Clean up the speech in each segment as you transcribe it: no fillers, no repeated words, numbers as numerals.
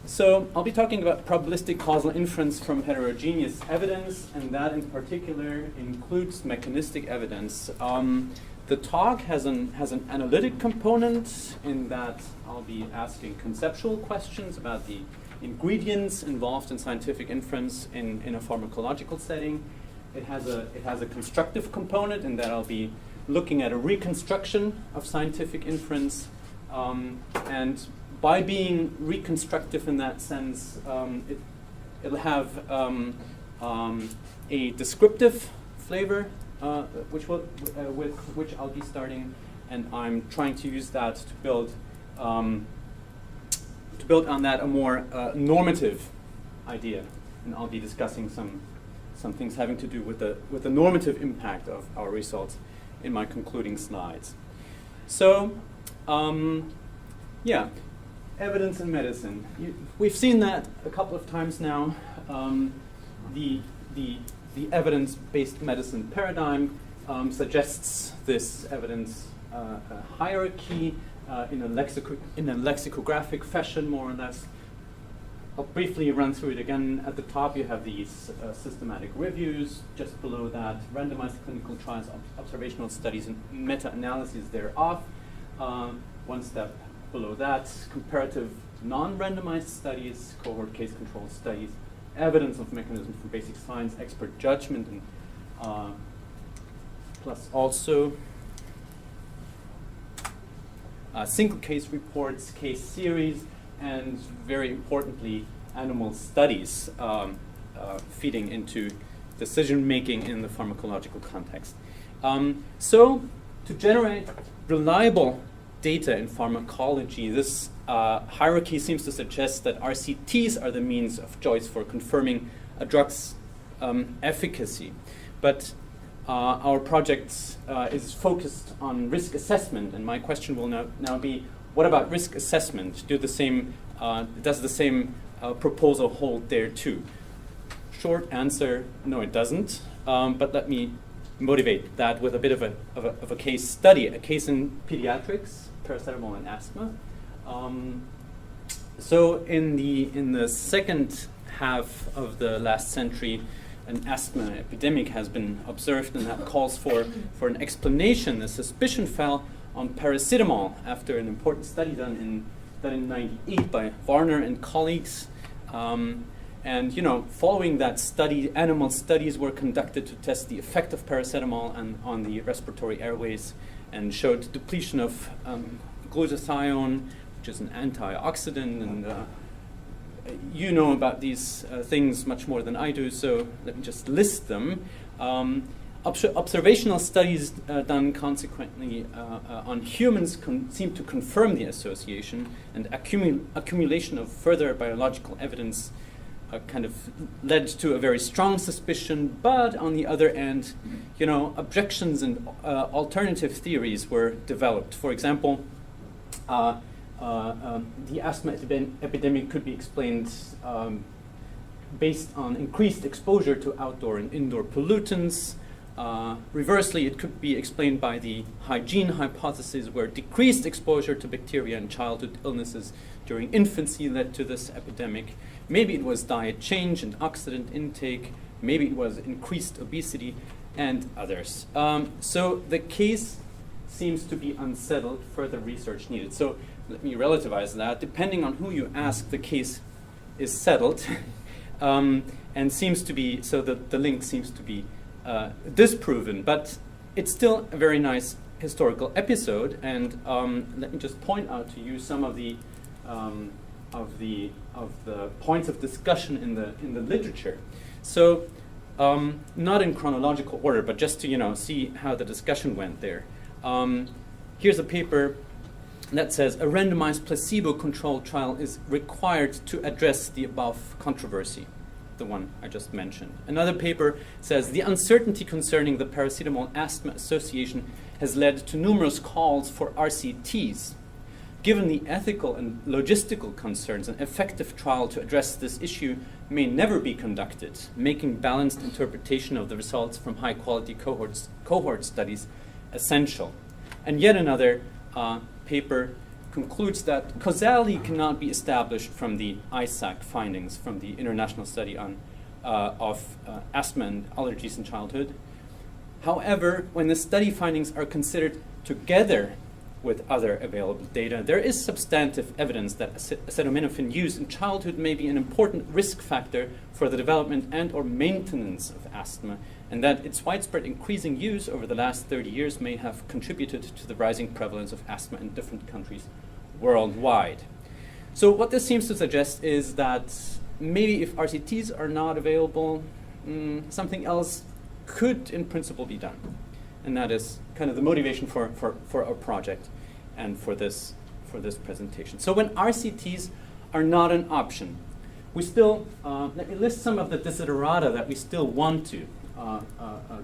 So I'll be talking about probabilistic causal inference from heterogeneous evidence, and that in particular includes mechanistic evidence. The talk has an analytic component in that I'll be asking conceptual questions about the ingredients involved in scientific inference in a pharmacological setting. It has a constructive component in that I'll be looking at a reconstruction of scientific inference, and by being reconstructive in that sense, it'll have a descriptive flavor, with which I'll be starting, and I'm trying to use that to build on that a more normative idea, and I'll be discussing some things having to do with the normative impact of our results in my concluding slides. So, yeah. Evidence in medicine. We've seen that a couple of times now. The evidence-based medicine paradigm suggests this evidence hierarchy in a lexicographic fashion, more or less. I'll briefly run through it again. At the top, you have these systematic reviews. Just below that, randomized clinical trials, observational studies, and meta-analyses thereof. One step below that, comparative non-randomized studies, cohort case control studies, evidence of mechanism for basic science, expert judgment, and plus also single case reports, case series, and very importantly, animal studies feeding into decision making in the pharmacological context. So to generate reliable data in pharmacology, this hierarchy seems to suggest that RCTs are the means of choice for confirming a drug's efficacy. But our project is focused on risk assessment, and my question will now be, what about risk assessment? Does the same proposal hold there too? Short answer, no it doesn't, but let me motivate that with a bit of a case study, a case in pediatrics, paracetamol and asthma. So in the second half of the last century, an asthma epidemic has been observed, and that calls for an explanation. The suspicion fell on paracetamol after an important study done in 1998 by Warner and colleagues. And following that study, animal studies were conducted to test the effect of paracetamol on the respiratory airways, and showed depletion of glutathione, which is an antioxidant, and you know about these things much more than I do, so let me just list them. Observational studies done consequently on humans seem to confirm the association, and accumulation of further biological evidence kind of led to a very strong suspicion. But on the other end, objections and alternative theories were developed. For example, the asthma epidemic could be explained based on increased exposure to outdoor and indoor pollutants. Reversely, it could be explained by the hygiene hypothesis, where decreased exposure to bacteria and childhood illnesses during infancy led to this epidemic. Maybe it was diet change and oxidant intake. Maybe it was increased obesity, and others. So the case seems to be unsettled. Further research needed. So let me relativize that. Depending on who you ask, the case is settled, and seems to be, so the link seems to be disproven, but it's still a very nice historical episode. And let me just point out to you some of the points of discussion in the literature. So not in chronological order, but just to see how the discussion went there. Here's a paper that says a randomized placebo-controlled trial is required to address the above controversy, the one I just mentioned. Another paper says the uncertainty concerning the paracetamol asthma association has led to numerous calls for RCTs. Given the ethical and logistical concerns, an effective trial to address this issue may never be conducted, making balanced interpretation of the results from high-quality cohort studies essential. And yet another paper concludes that causality cannot be established from the ISAC findings from the international study on of asthma and allergies in childhood. However, when the study findings are considered together with other available data, there is substantive evidence that acetaminophen use in childhood may be an important risk factor for the development and or maintenance of asthma, and that its widespread increasing use over the last 30 years may have contributed to the rising prevalence of asthma in different countries worldwide. So what this seems to suggest is that maybe if RCTs are not available, something else could in principle be done. And that is kind of the motivation for our project and for this presentation. So when RCTs are not an option, we still, let me list some of the desiderata that we still want to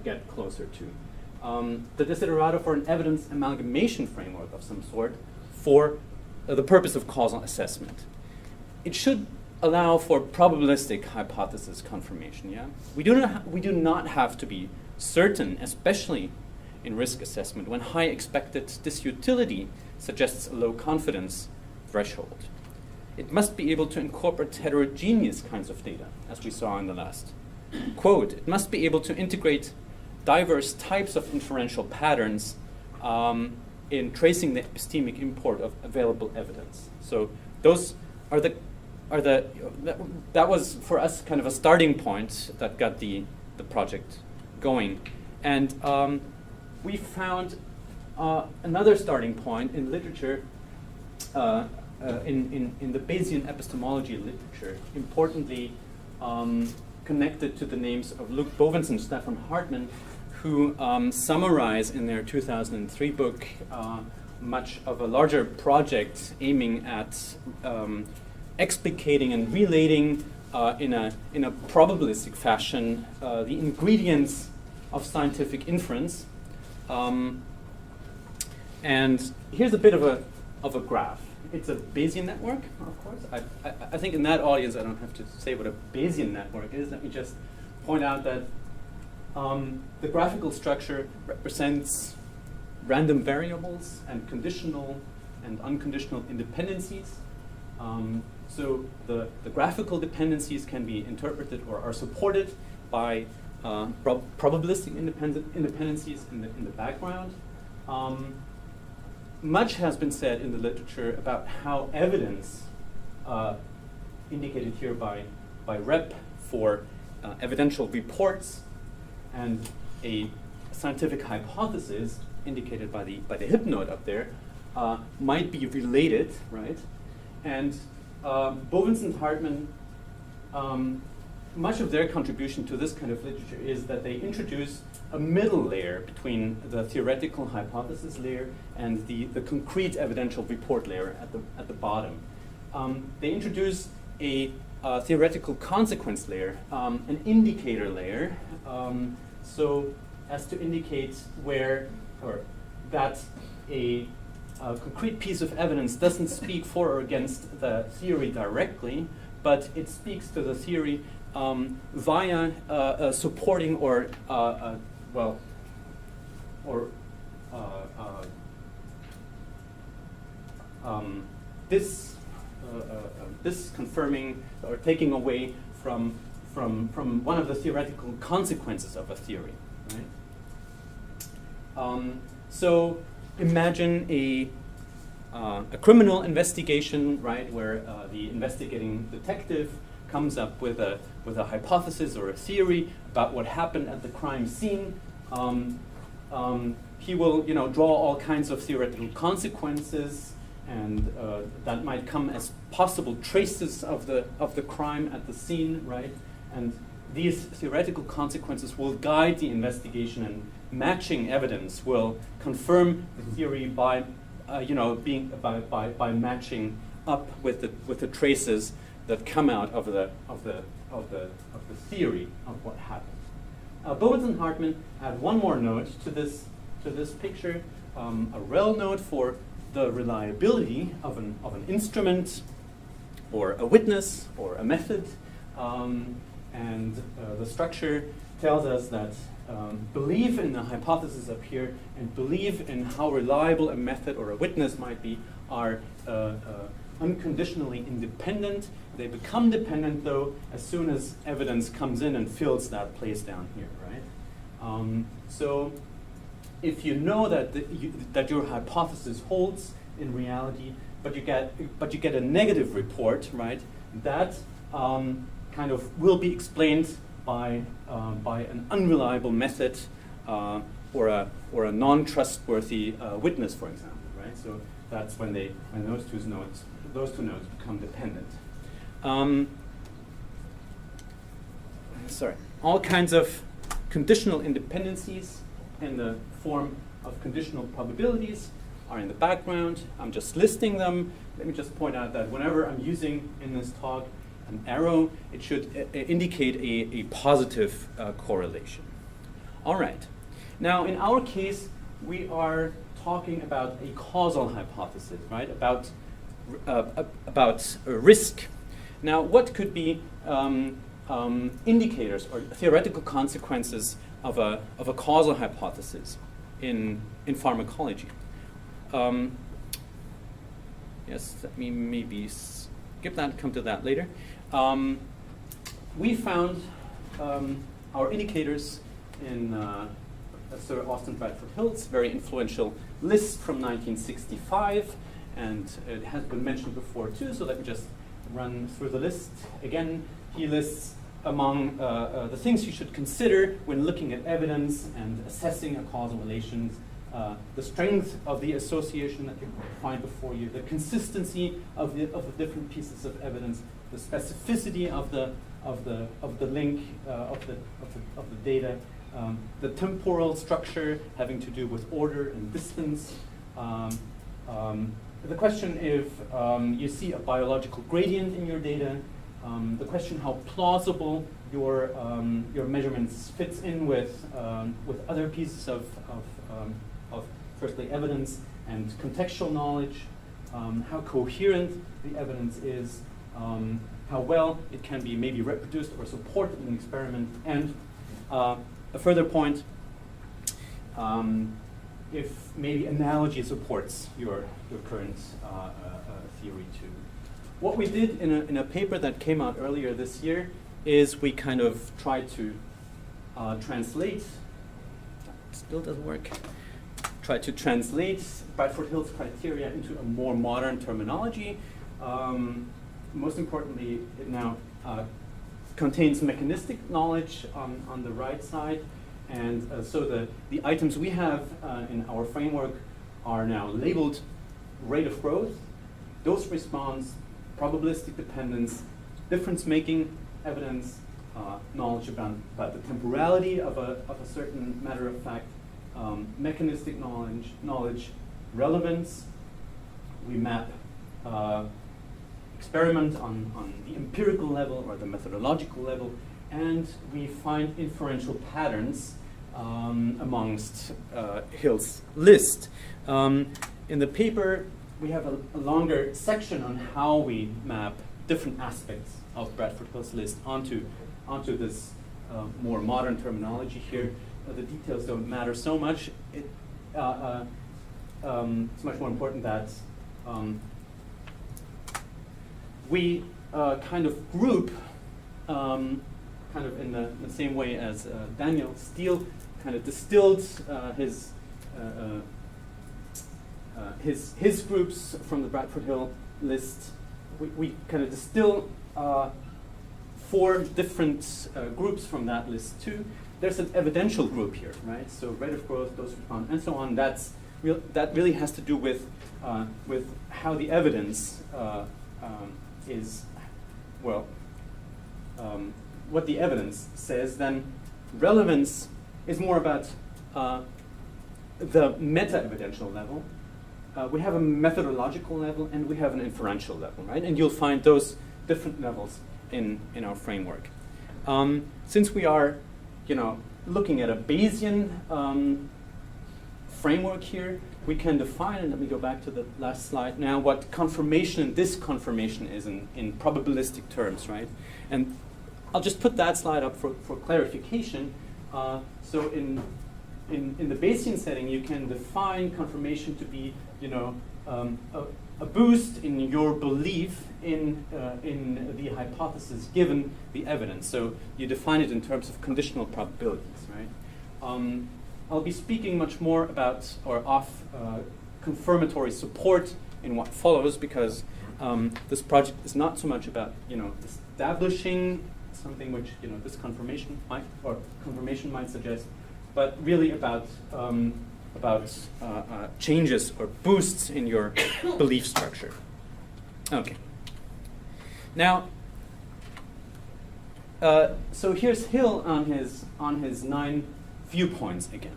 get closer to. The desiderata for an evidence amalgamation framework of some sort for the purpose of causal assessment. It should allow for probabilistic hypothesis confirmation. Yeah, we do not have to be certain, especially in risk assessment, when high expected disutility suggests a low confidence threshold. It must be able to incorporate heterogeneous kinds of data, as we saw in the last quote. It must be able to integrate diverse types of inferential patterns in tracing the epistemic import of available evidence. So those are that was for us kind of a starting point that got the project going. And we found another starting point in literature, in the Bayesian epistemology literature, importantly connected to the names of Luc Bovens and Stefan Hartmann, who summarize in their 2003 book much of a larger project aiming at explicating and relating in a probabilistic fashion the ingredients of scientific inference. And here's a bit of a graph. It's a Bayesian network, of course. I think in that audience I don't have to say what a Bayesian network is. Let me just point out that the graphical structure represents random variables and conditional and unconditional independencies. So the graphical dependencies can be interpreted or are supported by probabilistic independencies in the background. Much has been said in the literature about how evidence, indicated here by rep for evidential reports, and a scientific hypothesis indicated by the hip node up there, might be related, right? And Bovens and Hartmann, much of their contribution to this kind of literature is that they introduce a middle layer between the theoretical hypothesis layer and the concrete evidential report layer at the bottom. They introduce a theoretical consequence layer, an indicator layer, so as to indicate where or that a concrete piece of evidence doesn't speak for or against the theory directly, but it speaks to the theory via supporting or this confirming or taking away from one of the theoretical consequences of a theory, right? So imagine a criminal investigation, right, where the investigating detective comes up with a hypothesis or a theory about what happened at the crime scene. He will, draw all kinds of theoretical consequences, and that might come as possible traces of the crime at the scene, right? And these theoretical consequences will guide the investigation, and matching evidence will confirm the theory by matching up with the traces that come out of the theory of what happened. Bowens and Hartmann add one more note to this picture, a rel note for the reliability of an instrument, or a witness, or a method, and the structure tells us that belief in the hypothesis up here and belief in how reliable a method or a witness might be are unconditionally independent. They become dependent, though, as soon as evidence comes in and fills that place down here, right? So if you know that that your hypothesis holds in reality, but you get a negative report, right? That kind of will be explained by an unreliable method or a non-trustworthy witness, for example, right? So that's when those two nodes become dependent. All kinds of conditional independencies in the form of conditional probabilities are in the background. I'm just listing them. Let me just point out that whenever I'm using in this talk an arrow, it should indicate a positive correlation. All right. Now, in our case, we are talking about a causal hypothesis, right? About risk. Now, what could be indicators or theoretical consequences of a causal hypothesis in pharmacology? Yes, let me maybe skip that, come to that later. We found our indicators in Sir Austin Bradford Hill's very influential list from 1965, and it has been mentioned before too, so let me just run through the list. Again, he lists among the things you should consider when looking at evidence and assessing a causal relation: the strength of the association that you find before you, the consistency of the different pieces of evidence, the specificity of the link of the data, the temporal structure having to do with order and distance. The question if you see a biological gradient in your data, the question how plausible your measurements fits in with other pieces of firstly evidence and contextual knowledge, how coherent the evidence is, how well it can be maybe reproduced or supported in an experiment, and a further point, if maybe analogy supports your current theory too. What we did in a paper that came out earlier this year is we kind of tried to translate, still doesn't work, try to translate Bradford Hill's criteria into a more modern terminology. Most importantly, it now contains mechanistic knowledge on the right side, and so the items we have in our framework are now labeled rate of growth, dose response, probabilistic dependence, difference-making evidence, knowledge about the temporality of a certain matter of fact, mechanistic knowledge, relevance. We map experiment on the empirical level or the methodological level, and we find inferential patterns amongst Hill's list. In the paper, we have a longer section on how we map different aspects of Bradford Hill's list onto this more modern terminology here. The details don't matter so much. It's much more important that we kind of group, kind of in the same way as Daniel Steele kind of distilled his groups from the Bradford Hill list. We kind of distill 4 different groups from that list too. There's an evidential group here, right? So rate of growth, dose response, and so on. That really has to do with how the evidence is, well, what the evidence says. Then relevance is more about the meta-evidential level. We have a methodological level and we have an inferential level, right? And you'll find those different levels in our framework. Since we are, looking at a Bayesian framework here, we can define, and let me go back to the last slide now, what confirmation and disconfirmation is in probabilistic terms, right? And I'll just put that slide up for clarification. So in the Bayesian setting, you can define confirmation to be, a boost in your belief in the hypothesis given the evidence. So you define it in terms of conditional probabilities, right? I'll be speaking much more about or of confirmatory support in what follows, because this project is not so much about establishing something which this confirmation might suggest, but really about changes or boosts in your belief structure. Okay. Now, so here's Hill on his 9 viewpoints again.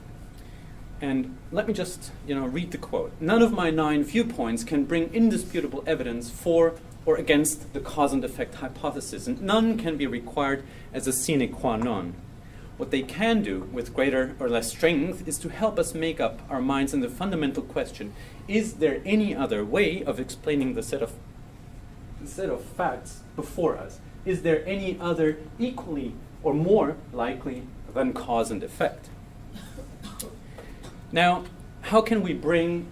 And let me just read the quote. None of my 9 viewpoints can bring indisputable evidence for or against the cause and effect hypothesis, and none can be required as a sine qua non. What they can do with greater or less strength is to help us make up our minds in the fundamental question: is there any other way of explaining the set of facts before us? Is there any other equally or more likely than cause and effect? Now, how can we bring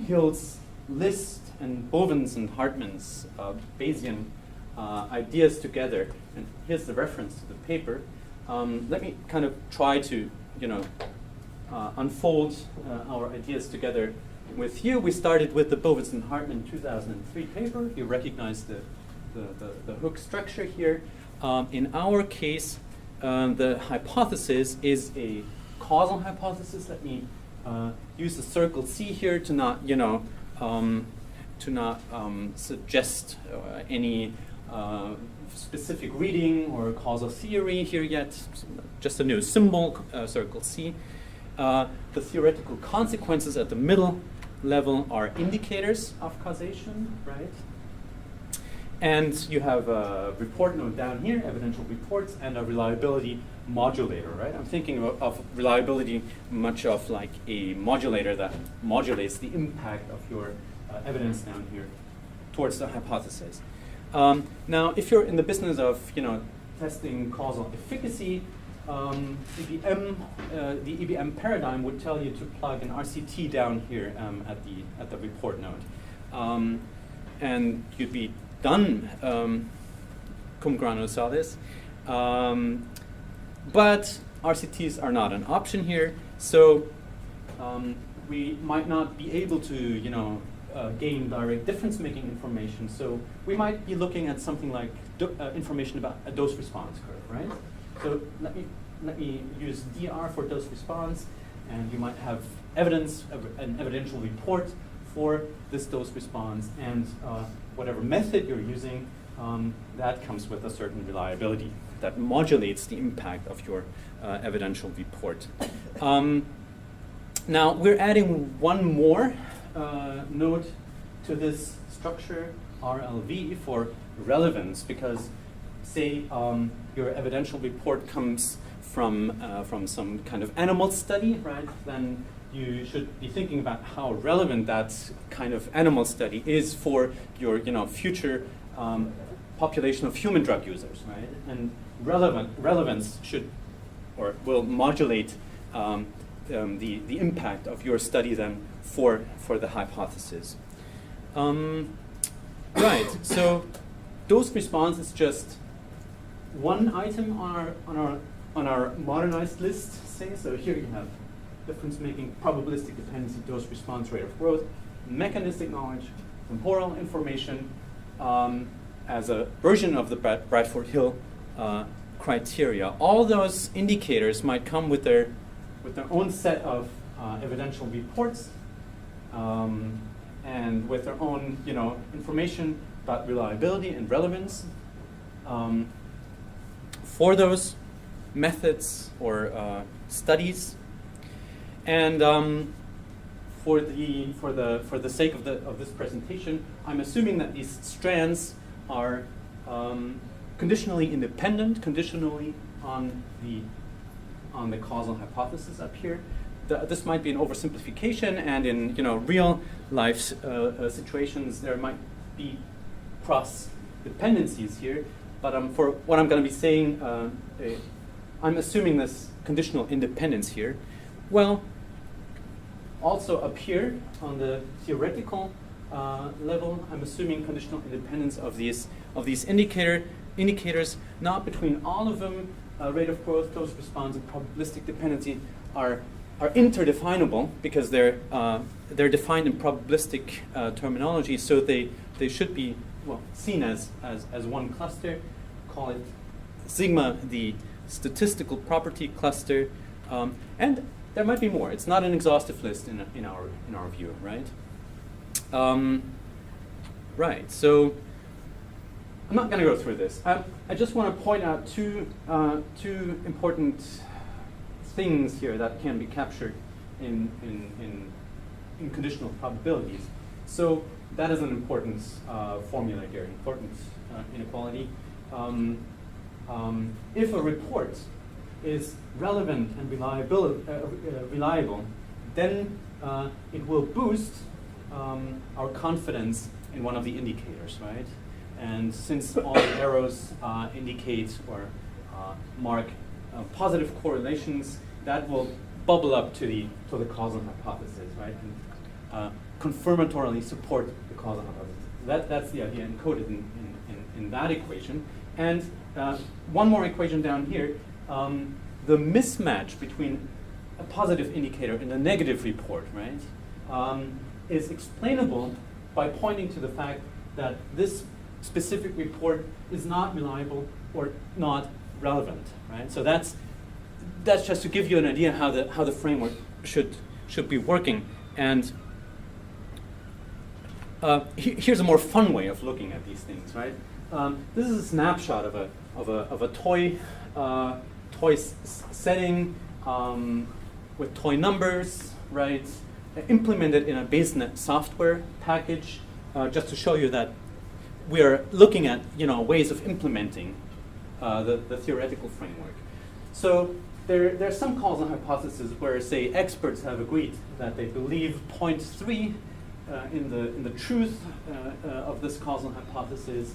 Hill's list and Boven's and Hartmann's Bayesian ideas together? And here's the reference to the paper. Let me kind of try to, unfold our ideas together with you. We started with the Bovens and Hartmann 2003 paper. You recognize the hook structure here. In our case, the hypothesis is a causal hypothesis. Let me use the circle C here to not, suggest any specific reading or causal theory here yet. Just a new symbol, circle C. The theoretical consequences at the middle level are indicators of causation, right? And you have a report node down here, evidential reports, and a reliability modulator, right? I'm thinking of reliability much of like a modulator that modulates the impact of your evidence down here towards the hypothesis. Now, if you're in the business of testing causal efficacy, the EBM paradigm would tell you to plug an RCT down here at the report node, and you'd be done cum grano salis. But RCTs are not an option here, so we might not be able to gain direct difference-making information. So we might be looking at something like information about a dose-response curve, right? So let me use DR for dose-response, and you might have evidence, an evidential report for this dose-response, and whatever method you're using, that comes with a certain reliability that modulates the impact of your evidential report. Now, we're adding one more node to this structure, RLV, for relevance, because say your evidential report comes from some kind of animal study, right? Then you should be thinking about how relevant that kind of animal study is for your future population of human drug users, right? And relevance should or will modulate the impact of your study then for the hypothesis. Right. So dose response is just one item on our modernized list. Say so. Here you have difference-making, probabilistic dependency, dose response, rate of growth, mechanistic knowledge, temporal information, as a version of the Bradford Hill criteria. All those indicators might come with their own set of evidential reports and with their own information about reliability and relevance for those methods or studies. And for the sake of this presentation, I'm assuming that these strands are conditionally independent, conditionally on the causal hypothesis up here. This might be an oversimplification, and in real life situations there might be cross dependencies here. But for what I'm going to be saying, I'm assuming this conditional independence here. Well, also up here on the theoretical level, I'm assuming conditional independence of these indicators, not between all of them. Rate of growth, dose response, and probabilistic dependency are interdefinable because they're defined in probabilistic terminology, so they should be seen as one cluster. Call it sigma, the statistical property cluster, and there might be more. It's not an exhaustive list in our view, right? Right. So I'm not going to go through this. I just want to point out two important things here that can be captured in conditional probabilities. So that is an important formula here, important inequality. If a report is relevant and reliable, then it will boost our confidence in one of the indicators, right? And since all arrows indicate or mark positive correlations, that will bubble up to the causal hypothesis, right? And confirmatorily support the causal hypothesis. That's the idea encoded in that equation. And one more equation down here, the mismatch between a positive indicator and a negative report, right, is explainable by pointing to the fact that this specific report is not reliable or not relevant, right? So that's just to give you an idea how the framework should be working. And here's a more fun way of looking at these things, right? This is a snapshot of a toy setting with toy numbers, right? Implemented in a BaseNet software package, just to show you that we are looking at ways of implementing the theoretical framework. So there are some causal hypotheses where, say, experts have agreed that they believe 0.3 in the truth of this causal hypothesis.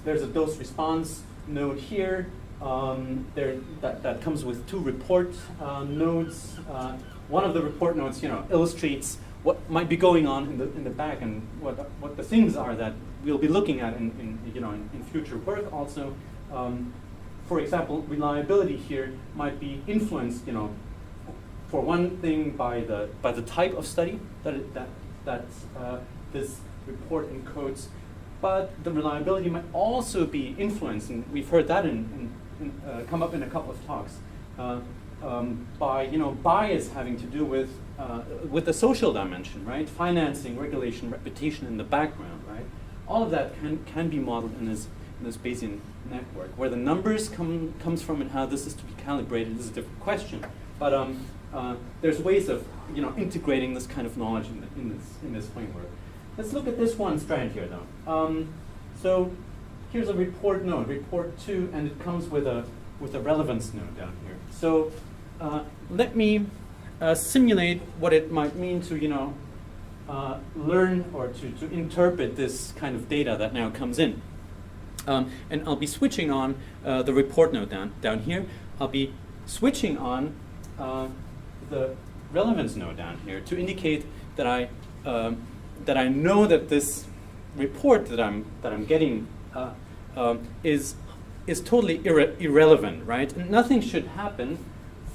There's a dose response node here. That comes with two report nodes. One of the report nodes, illustrates what might be going on in the back and what the things are that we'll be looking at in future work. Also, for example, reliability here might be influenced, for one thing by the type of study that this report encodes. But the reliability might also be influenced, and we've heard that come up in a couple of talks, by bias having to do with the social dimension, right? Financing, regulation, reputation in the background, right? All of that can be modeled in this Bayesian network. Where the numbers comes from and how this is to be calibrated is a different question. But there's ways of integrating this kind of knowledge in this framework. Let's look at this one strand here, though. So here's a report node, report 2, and it comes with a relevance node down here. So let me simulate what it might mean to learn or to interpret this kind of data that now comes in. And I'll be switching on the report node down here. I'll be switching on the relevance node down here to indicate that I know that this report that I'm getting is totally irrelevant, right? And nothing should happen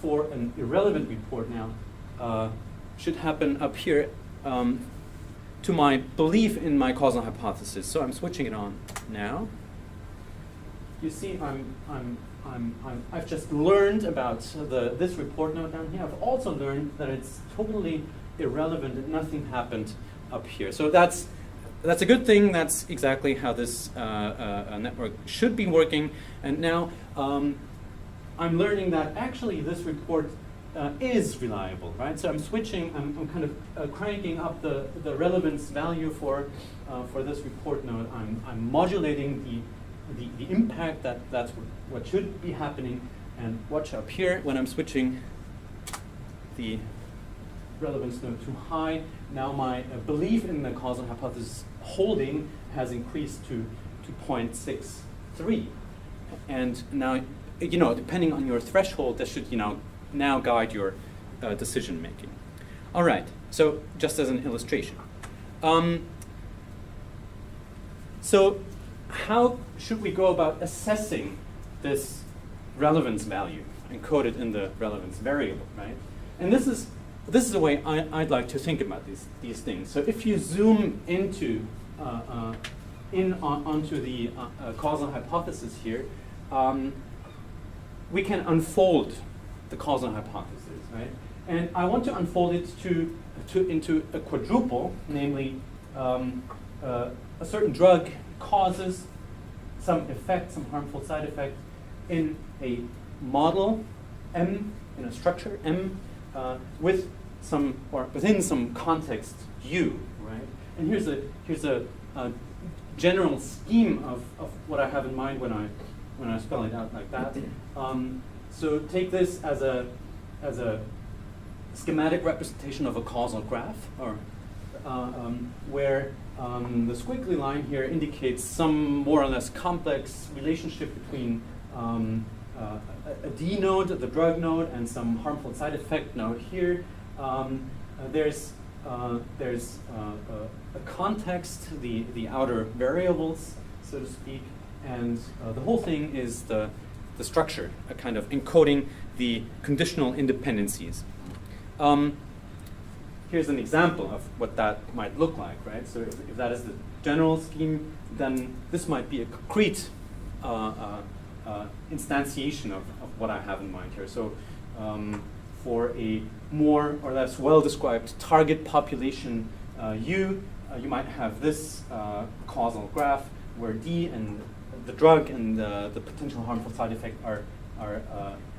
for an irrelevant report now. Should happen up here to my belief in my causal hypothesis. So I'm switching it on now. You see, I've just learned about this report node down here. I've also learned that it's totally irrelevant and nothing happened up here. So that's a good thing. That's exactly how this network should be working. And now I'm learning that actually this report is reliable, right? So I'm switching. I'm kind of cranking up the relevance value for this report node. I'm modulating the impact that's what should be happening. And watch up here when I'm switching the relevance node too high. Now my belief in the causal hypothesis holding has increased to 0.63. And now, depending on your threshold, that should, now guide your decision making. All right, so just as an illustration. So how should we go about assessing this relevance value encoded in the relevance variable, right? And this is the way I'd like to think about these things. So if you zoom into onto the causal hypothesis here, we can unfold the causal hypothesis, right? And I want to unfold it into a quadruple, namely a certain drug causes some effect, some harmful side effect in a model M, in a structure M, with some, or within some context U, right? And here's a general scheme of what I have in mind when I spell it out like that. So take this as a schematic representation of a causal graph, or where the squiggly line here indicates some more or less complex relationship between a D node, the drug node, and some harmful side effect node here. There's a context, the outer variables, so to speak, and the whole thing is the structure, a kind of encoding the conditional independencies. Here's an example of what that might look like, right? So if that is the general scheme, then this might be a concrete instantiation of what I have in mind here. So for a more or less well-described target population U, you might have this causal graph where D and the drug and the potential harmful side effect are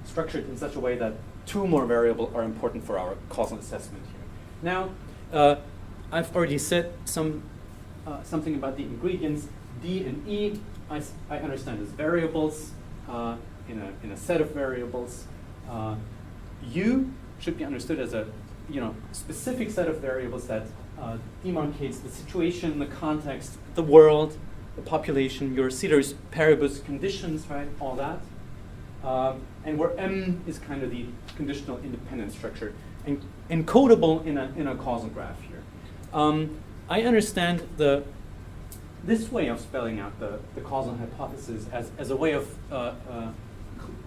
structured in such a way that two more variables are important for our causal assessment here. Now, I've already said something about the ingredients. D and E, I understand as variables in a set of variables. U should be understood as a specific set of variables that demarcates the situation, the context, the world, the population, your ceteris paribus conditions, right? All that. And where M is kind of the conditional independent structure, and encodable in a causal graph here. I understand this way of spelling out the causal hypothesis as a way of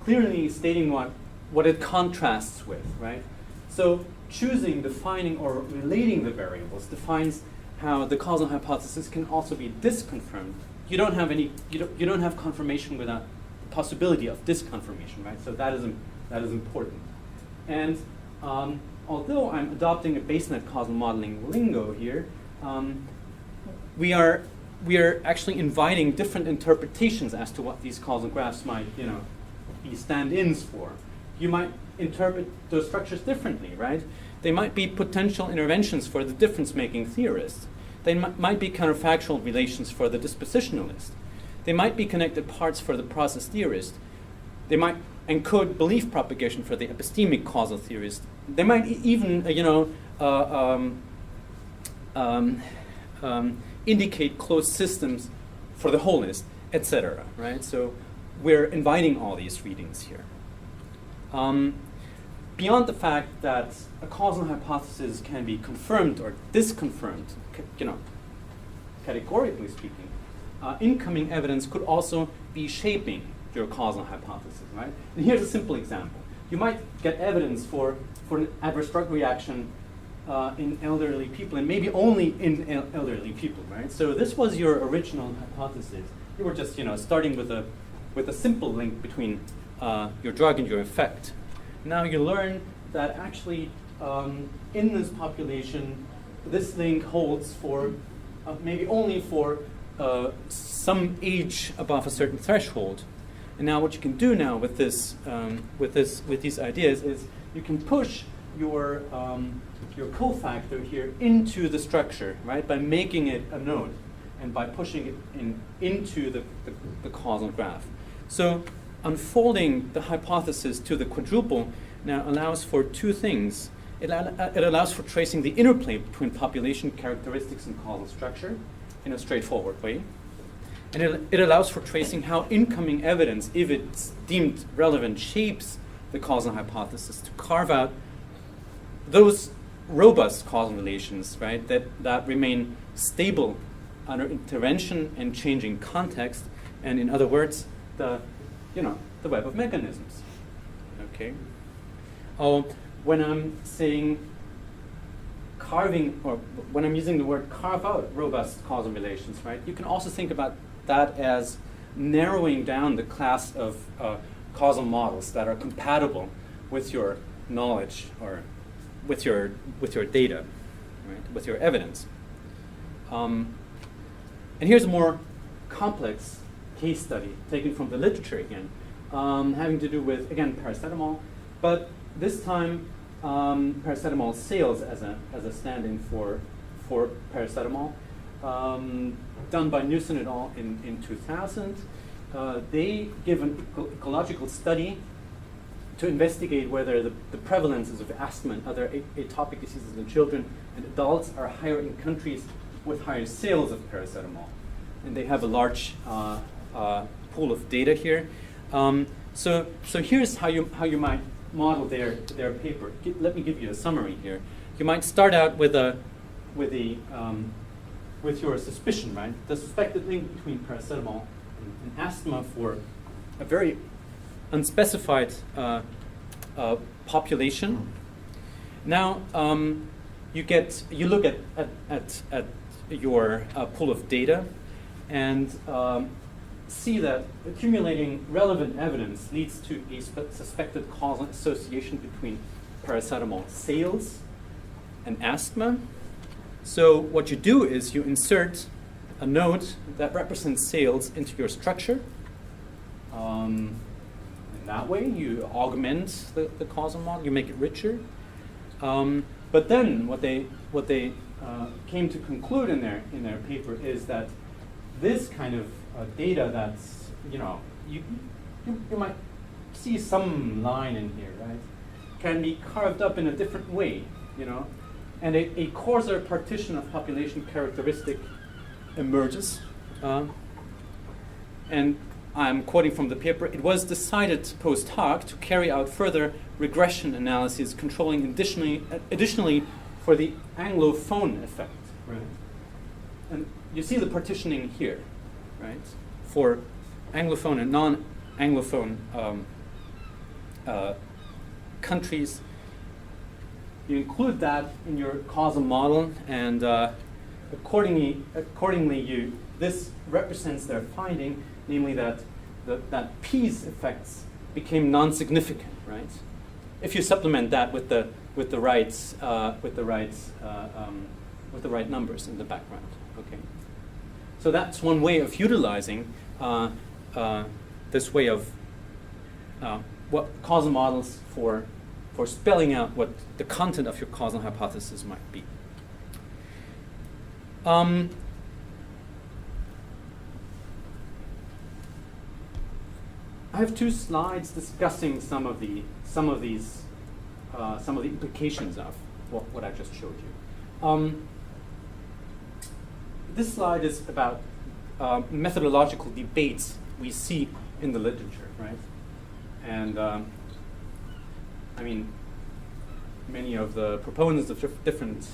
clearly stating what it contrasts with, right? So choosing, defining, or relating the variables defines how the causal hypothesis can also be disconfirmed. You don't have confirmation without the possibility of disconfirmation, right? So that is important. And although I'm adopting a BaseNet causal modeling lingo here, we are actually inviting different interpretations as to what these causal graphs might, be stand-ins for. You might interpret those structures differently, right? They might be potential interventions for the difference-making theorist. They might be counterfactual relations for the dispositionalist. They might be connected parts for the process theorist. They might encode belief propagation for the epistemic causal theorist. They might even, indicate closed systems for the wholeness, etc. Right? So we're inviting all these readings here. Beyond the fact that a causal hypothesis can be confirmed or disconfirmed, categorically speaking, incoming evidence could also be shaping your causal hypothesis, right? And here's a simple example. You might get evidence for an adverse drug reaction in elderly people, and maybe only in elderly people, right? So this was your original hypothesis. You were just, starting with a simple link between your drug and your effect. Now you learn that actually in this population, this link holds for maybe only for some age above a certain threshold. And now what you can do now with these ideas is you can push your cofactor here into the structure, right, by making it a node and by pushing it into the causal graph. So unfolding the hypothesis to the quadruple now allows for two things. It allows for tracing the interplay between population characteristics and causal structure in a straightforward way. And it allows for tracing how incoming evidence, if it's deemed relevant, shapes the causal hypothesis to carve out those robust causal relations, right, that remain stable under intervention and changing context, and in other words, the web of mechanisms. Okay. When I'm saying carving, or when I'm using the word carve out robust causal relations, right, you can also think about that as narrowing down the class of causal models that are compatible with your knowledge or with your data, right, with your evidence. And here's a more complex case study taken from the literature again, having to do with, again, paracetamol, but this time paracetamol sales as a stand-in for paracetamol, done by Newson et al. in 2000. They give an ecological study to investigate whether the prevalences of asthma and other atopic diseases in children and adults are higher in countries with higher sales of paracetamol. And they have a large pool of data here. So here's how you might model their paper. Let me give you a summary here. You might start out with your suspicion, right? The suspected link between paracetamol and asthma for a very unspecified population. Now you look at your pool of data and see that accumulating relevant evidence leads to a suspected causal association between paracetamol sales and asthma. So what you do is you insert a node that represents sales into your structure. In that way, you augment the causal model, you make it richer. But then what they came to conclude in their paper is that this kind of data that's, you might see some line in here, right, can be carved up in a different way, and a coarser partition of population characteristic emerges. And I'm quoting from the paper, it was decided post hoc to carry out further regression analyses controlling additionally for the Anglophone effect. Right. And you see the partitioning here, right? For Anglophone and non-Anglophone countries, you include that in your causal model, and accordingly, this represents their finding, namely that that P's effects became non-significant, right? If you supplement that with the right numbers in the background, okay. So that's one way of utilizing this way of what causal models for spelling out what the content of your causal hypothesis might be. I have two slides discussing some of the implications of what I just showed you. This slide is about methodological debates we see in the literature, right? And I mean, many of the proponents of different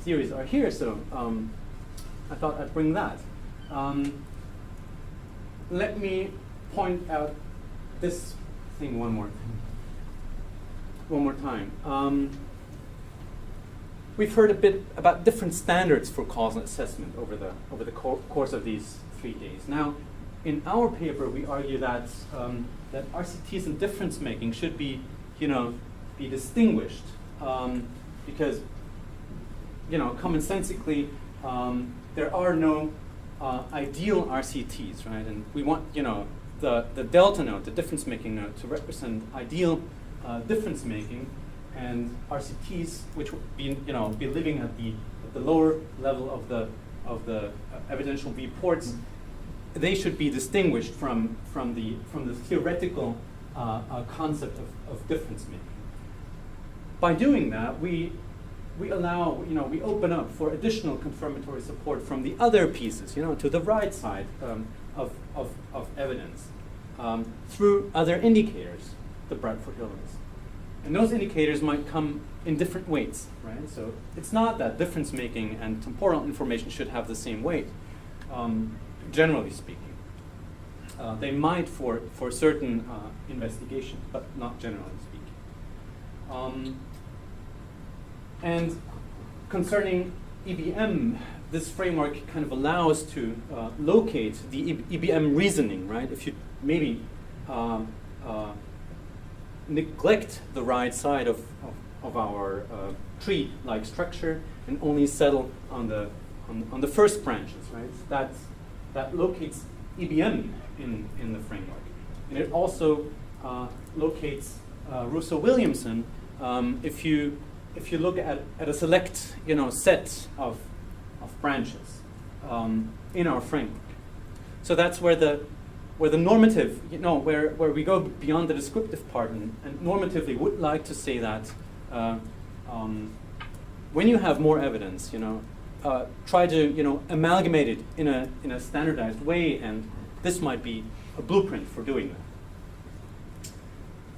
theories are here, so I thought I'd bring that. Let me point out this thing one more time. We've heard a bit about different standards for causal assessment over the course of these 3 days. Now, in our paper, we argue that that RCTs and difference making should be distinguished because commonsensically there are no ideal RCTs, right? And we want the delta node, the difference making node, to represent ideal difference making, and RCTs, which would be be living at the lower level of the evidential reports, they should be distinguished from the theoretical concept of difference making. By doing that, we allow, we open up for additional confirmatory support from the other pieces, to the right side of evidence through other indicators, the Bradford illness, And those indicators might come in different weights, right? So it's not that difference making and temporal information should have the same weight, generally speaking. They might for certain investigations, but not generally speaking. And concerning EBM, this framework kind of allows to locate the EBM reasoning, right? If you maybe neglect the right side of our tree-like structure and only settle on the first branches, right? That locates EBM in the framework, and it also locates Russo-Williamson if you look at a select set of branches in our framework. So that's where the normative, where we go beyond the descriptive part and normatively would like to say that when you have more evidence, try to amalgamate it in a standardized way, and this might be a blueprint for doing that.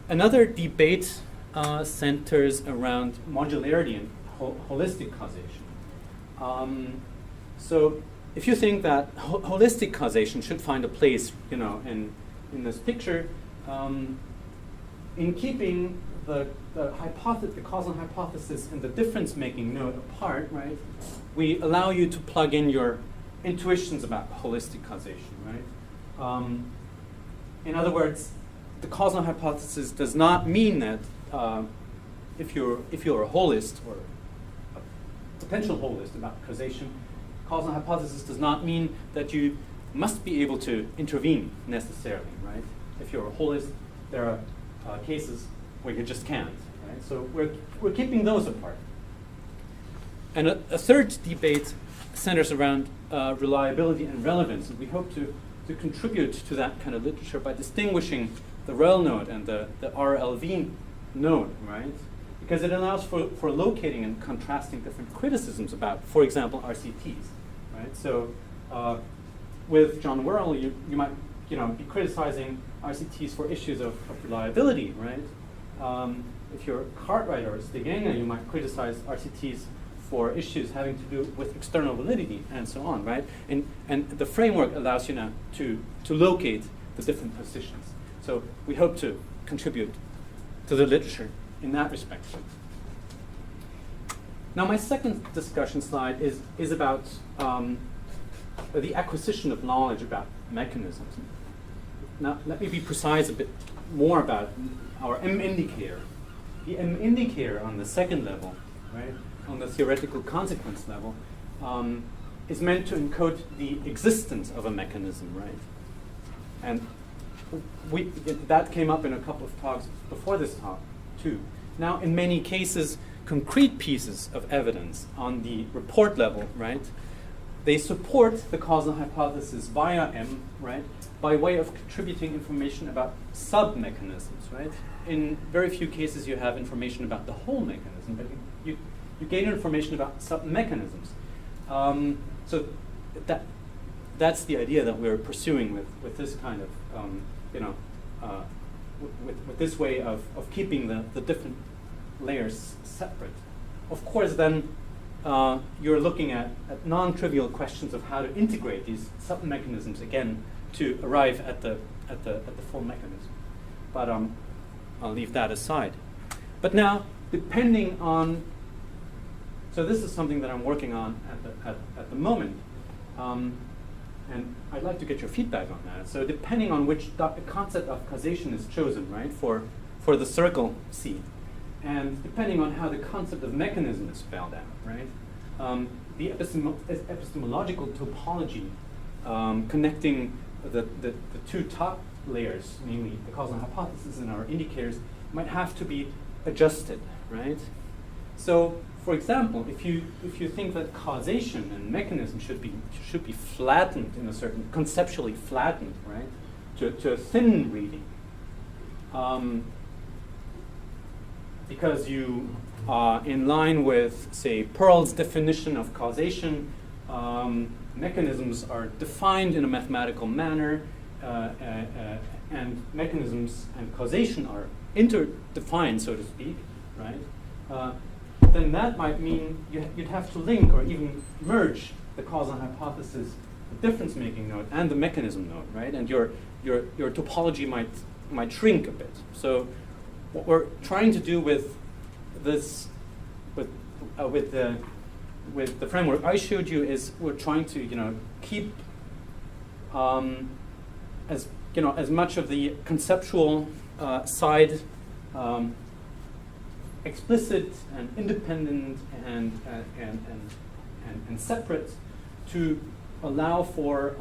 Another debate centers around modularity and holistic causation. So if you think that holistic causation should find a place, in this picture, in keeping the causal hypothesis and the difference-making node apart, right? We allow you to plug in your intuitions about holistic causation, right? In other words, the causal hypothesis does not mean that if you're a holist or a potential holist about causation, causal hypothesis does not mean that you must be able to intervene necessarily, right? If you're a holist, there are cases where you just can't, right? So we're keeping those apart. And a third debate centers around reliability and relevance, and we hope to contribute to that kind of literature by distinguishing the rel node and the RLV node, right? Because it allows for locating and contrasting different criticisms about, for example, RCTs, right? So with John Whirl, you might be criticizing RCTs for issues of reliability, right? If you're Cartwright or Stiganga, you might criticize RCTs for issues having to do with external validity and so on, right? And the framework allows you now to locate the different positions. So we hope to contribute to the literature in that respect. Now my second discussion slide is about the acquisition of knowledge about mechanisms. Now let me be precise a bit more about our M indicator. The M indicator on the second level, right, on the theoretical consequence level, is meant to encode the existence of a mechanism, right? And that came up in a couple of talks before this talk, too. Now, in many cases, concrete pieces of evidence on the report level, right, they support the causal hypothesis via M, right, by way of contributing information about sub-mechanisms, right? In very few cases, you have information about the whole mechanism, but you gain information about sub-mechanisms. So that's the idea that we're pursuing with this kind of, with this way of keeping the different layers separate. Of course, then you're looking at non-trivial questions of how to integrate these sub-mechanisms again to arrive at the full mechanism. But I'll leave that aside. But now, depending on, so this is something that I'm working on at the moment, and I'd like to get your feedback on that. So depending on which concept of causation is chosen, right, for the circle C, and depending on how the concept of mechanism is spelled out, right, the epistemological topology connecting the two top layers, namely the causal hypothesis and our indicators, might have to be adjusted, right? So, for example, if you think that causation and mechanism should be flattened in a certain, conceptually flattened, right, to a thin reading, because you are in line with, say, Pearl's definition of causation, mechanisms are defined in a mathematical manner, and mechanisms and causation are interdefine, so to speak, right? Then that might mean you'd have to link or even merge the causal hypothesis, the difference-making node, and the mechanism node, right? And your topology might shrink a bit. So what we're trying to do with this, with the framework I showed you, is we're trying to keep as much of the conceptual side explicit and independent and separate, to allow for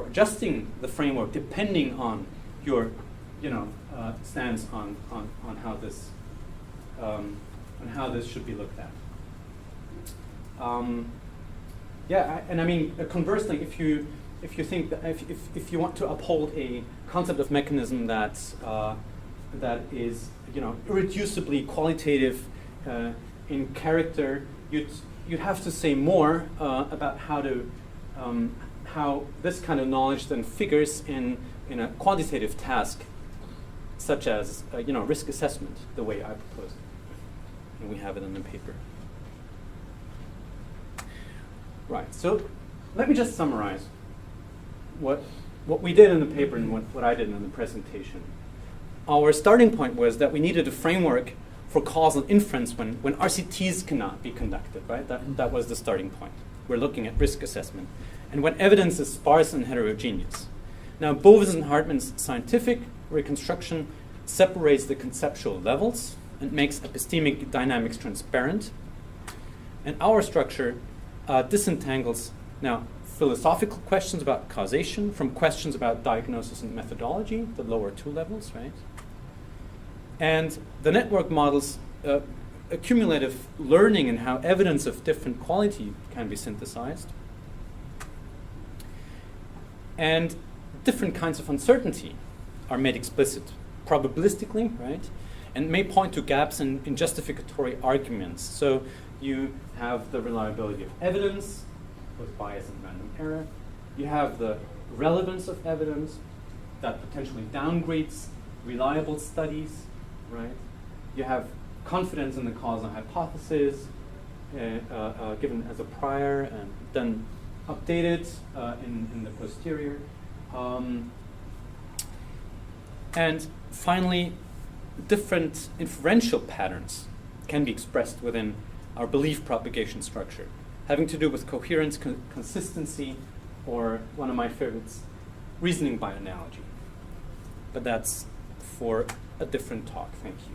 adjusting the framework depending on your stance on how this should be looked at. And I mean, conversely, if you think that if you want to uphold a concept of mechanism that is irreducibly qualitative in character, you'd have to say more about how this kind of knowledge then figures in a quantitative task, such as risk assessment, the way I proposed it, and we have it in the paper. Right. So let me just summarize what we did in the paper and what I did in the presentation. Our starting point was that we needed a framework for causal inference when RCTs cannot be conducted, right? That was the starting point. We're looking at risk assessment. And when evidence is sparse and heterogeneous. Now, Bovis and Hartman's scientific reconstruction separates the conceptual levels and makes epistemic dynamics transparent. And our structure disentangles now philosophical questions about causation from questions about diagnosis and methodology, the lower two levels, right? And the network models accumulative learning and how evidence of different quality can be synthesized. And different kinds of uncertainty are made explicit probabilistically, right? And may point to gaps in justificatory arguments. So you have the reliability of evidence with bias and random error. You have the relevance of evidence that potentially downgrades reliable studies, right? You have confidence in the causal hypothesis given as a prior and then updated in the posterior. And finally, different inferential patterns can be expressed within our belief propagation structure, having to do with coherence, consistency, or one of my favorites, reasoning by analogy. But that's for a different talk. Thank you.